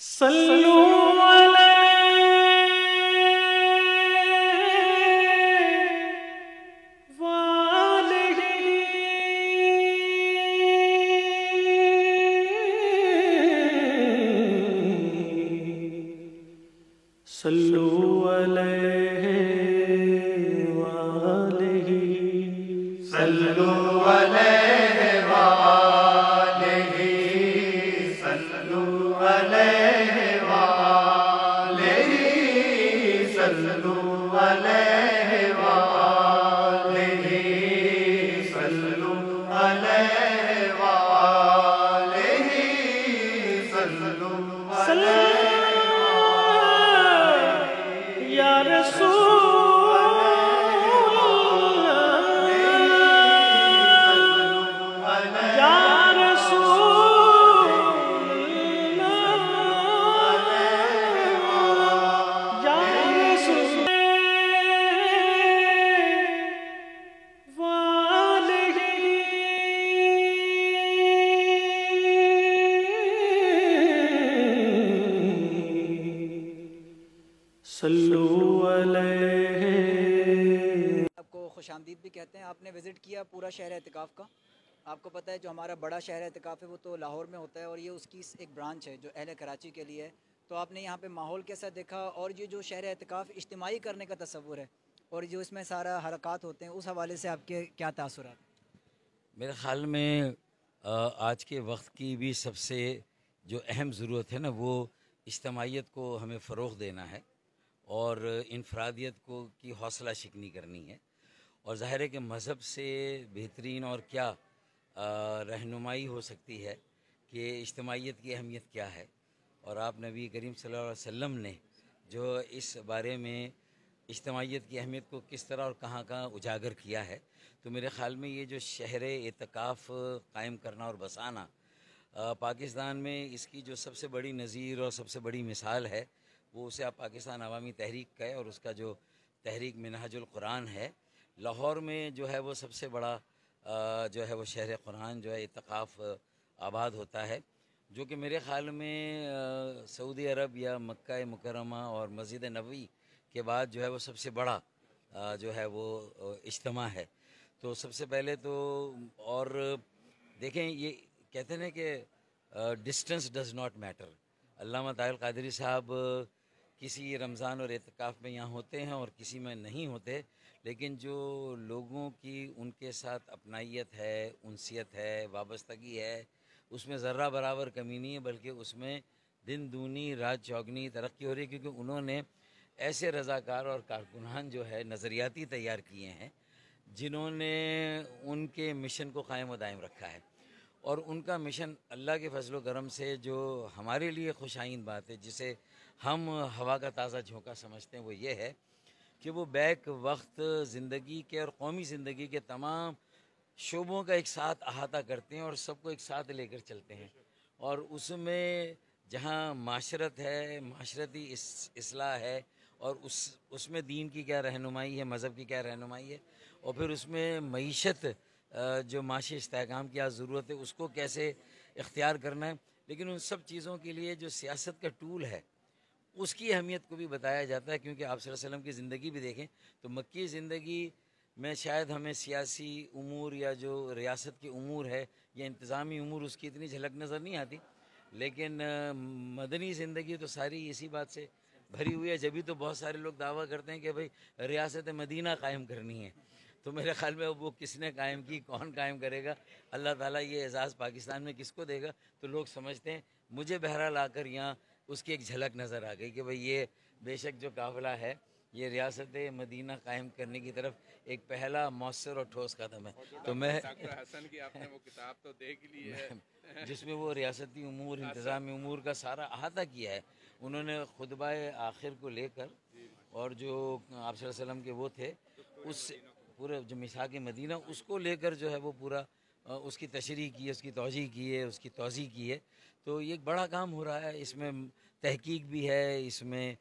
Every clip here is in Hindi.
सल्लू सल्लू अलैहि वालिहि सल्लू अलैहि वालिहि सल्लू अलैहि वालिहि सल्लू अलैहि वालिहि सल्लू अलैहि वालिहि सल्लू या रसूल या रसूल या रसूल सल्लू अलैहि। आपको खुशामदीद भी कहते हैं। आपने विज़िट किया पूरा शहर एतिकाफ़ का। आपको पता है जो हमारा बड़ा शहर एतिकाफ़ है वो तो लाहौर में होता है और ये उसकी एक ब्रांच है जो अहले कराची के लिए है। तो आपने यहाँ पे माहौल कैसा देखा और ये जो शहर एतिकाफ़ इज्तिमाई करने का तसव्वुर है और जो इसमें सारा हरकत होते हैं उस हवाले से आपके क्या तासुरात? मेरे ख़्याल में आज के वक्त की भी सबसे जो अहम ज़रूरत है ना वो इज्तिमाइयत को हमें फ़रोग़ देना है और इनफरादियत को की हौसला शिकनी करनी है। और ज़ाहिर है कि मज़हब से बेहतरीन और क्या रहनुमाई हो सकती है कि इज्तिमाइयत की अहमियत क्या है। और आप नबी करीम सल्लल्लाहु अलैहि वसल्लम ने जो इस बारे में इज्तिमाइयत की अहमियत को किस तरह और कहाँ कहाँ उजागर किया है, तो मेरे ख़्याल में ये जो शहर एतिकाफ़ कायम करना और बसाना पाकिस्तान में इसकी जो सबसे बड़ी नज़ीर और सबसे बड़ी मिसाल है वो उसे आप पाकिस्तान अवामी तहरीक का है और उसका जो तहरीक मिनहाजुल कुरान है। लाहौर में जो है वो सबसे बड़ा जो है वो शहर कुरान जो है एतिकाफ़ आबाद होता है, जो कि मेरे ख़्याल में सऊदी अरब या मक्का मुकर्रमा और मस्जिद नबवी के बाद जो है वो सबसे बड़ा जो है वो इज्तिमा है। तो सबसे पहले तो और देखें ये कहते हैं ना कि डिस्टेंस डज़ नॉट मैटर। अल्लामा ताहिर क़ादरी साहब किसी रमज़ान और एतिकाफ़ में यहाँ होते हैं और किसी में नहीं होते, लेकिन जो लोगों की उनके साथ अपनाइयत है, उनसियत है, वाबस्तगी है, उसमें ज़र्रा बराबर कमी नहीं है, बल्कि उसमें दिन दूनी रात चौगनी तरक्की हो रही है, क्योंकि उन्होंने ऐसे रज़ाकार और कारकुनान जो है नज़रियाती तैयार किए हैं जिन्होंने उनके मिशन को कायम व दायम रखा है। और उनका मिशन अल्लाह के फजल व करम से जो हमारे लिए खुशाइन बात है, जिसे हम हवा का ताज़ा झोंका समझते हैं, वो ये है कि वो बैक वक्त ज़िंदगी के और कौमी ज़िंदगी के तमाम शोबों का एक साथ अहाता करते हैं और सबको एक साथ लेकर चलते हैं। और उसमें जहाँ माशरत है, माशरती इस्लाह है, और उसमें दीन की क्या रहनुमाई है, मज़हब की क्या रहनुमाई है, और फिर उसमें मईशत जो माशी इस्तेहकाम की आज ज़रूरत है उसको कैसे इख्तियार करना है। लेकिन उन सब चीज़ों के लिए जो सियासत का टूल है उसकी अहमियत को भी बताया जाता है, क्योंकि आप सल्लल्लाहु अलैहि वसल्लम की ज़िंदगी भी देखें तो मक्की ज़िंदगी में शायद हमें सियासी उमूर या जो रियासत के उमूर है या इंतज़ामी उमूर उसकी इतनी झलक नज़र नहीं आती, लेकिन मदनी ज़िंदगी तो सारी इसी बात से भरी हुई है। जब तो बहुत सारे लोग दावा करते हैं कि भाई रियासत मदीना कायम करनी है, तो मेरे ख़्याल में वो किसने कायम की, कौन कायम करेगा, अल्लाह ताला ये एज़ाज़ पाकिस्तान में किसको देगा। तो लोग समझते हैं, मुझे बहरहाल आकर यहाँ उसकी एक झलक नज़र आ गई कि भाई ये बेशक जो काफ़िला है ये रियासत मदीना कायम करने की तरफ एक पहला मौसर और ठोस कदम है। तो मैं डॉक्टर हसन की आपने वो किताब तो देख ली है जिसमें वो रियासती उमूर, इंतज़ामी उमूर का सारा अहाता किया है उन्होंने खुतबाए आखिर को लेकर, और जो आप सल्लल्लाहु अलैहि वसल्लम के वो थे उस पूरे जो मिसाक मदीना उसको लेकर जो है वो पूरा उसकी तशरीह की है, उसकी तौजीह की है, उसकी तौज़ीह की है। तो ये एक बड़ा काम हो रहा है, इसमें तहकीक भी है, इसमें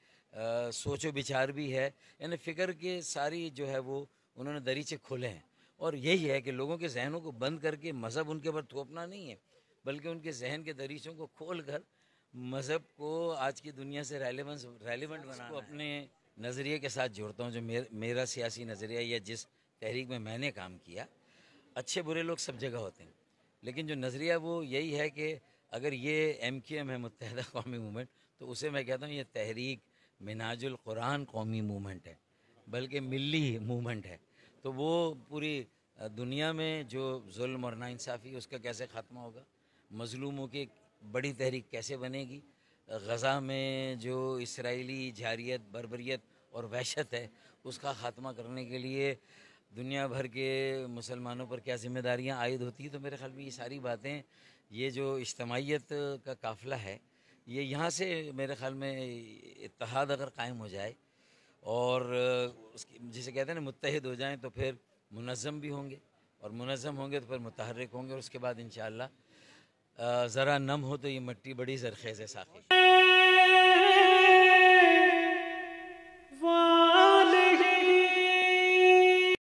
सोचो विचार भी है, यानी फ़िक्र के सारी जो है वो उन्होंने दरीचे खोले हैं। और यही है कि लोगों के जहनों को बंद करके मज़हब उनके ऊपर थोपना नहीं है, बल्कि उनके जहन के दरीचों को खोल कर मज़हब को आज की दुनिया से रेलिवेंट बनाना, अपने नज़रिए के साथ जोड़ता हूँ। जो मेरा सियासी नज़रिया या जिस तहरीक में मैंने काम किया, अच्छे बुरे लोग सब जगह होते हैं, लेकिन जो नज़रिया वो यही है कि अगर ये MQM है, मुत्तहिदा कौमी मूवमेंट, तो उसे मैं कहता हूँ ये तहरीक मिन्हाजुल कुरान कौमी मूवमेंट है, बल्कि मिली मूवमेंट है। तो वो पूरी दुनिया में जो जुल्म और नाइंसाफ़ी उसका कैसे ख़ात्मा होगा, मज़लूमों की बड़ी तहरीक कैसे बनेगी, गज़ा में जो इसराइली जारियत, बर्बरियत और वहशत है उसका ख़ात्मा करने के लिए दुनिया भर के मुसलमानों पर क्या ज़िम्मेदारियाँ आयद होती हैं। तो मेरे ख़्याल में ये सारी बातें, ये जो इज्तमाइयत का काफ़िला है, ये यहाँ से मेरे ख़्याल में इत्तेहाद अगर कायम हो जाए और उसकी जिसे कहते हैं ना मुत्तहिद हो जाएं, तो फिर मुनज़्ज़म भी होंगे, और मुनज़्ज़म होंगे तो फिर मुतहर्रिक होंगे, और उसके बाद इंशाअल्लाह ज़रा नम हो तो ये मिट्टी बड़ी ज़रख़ेज़ है साक़ी।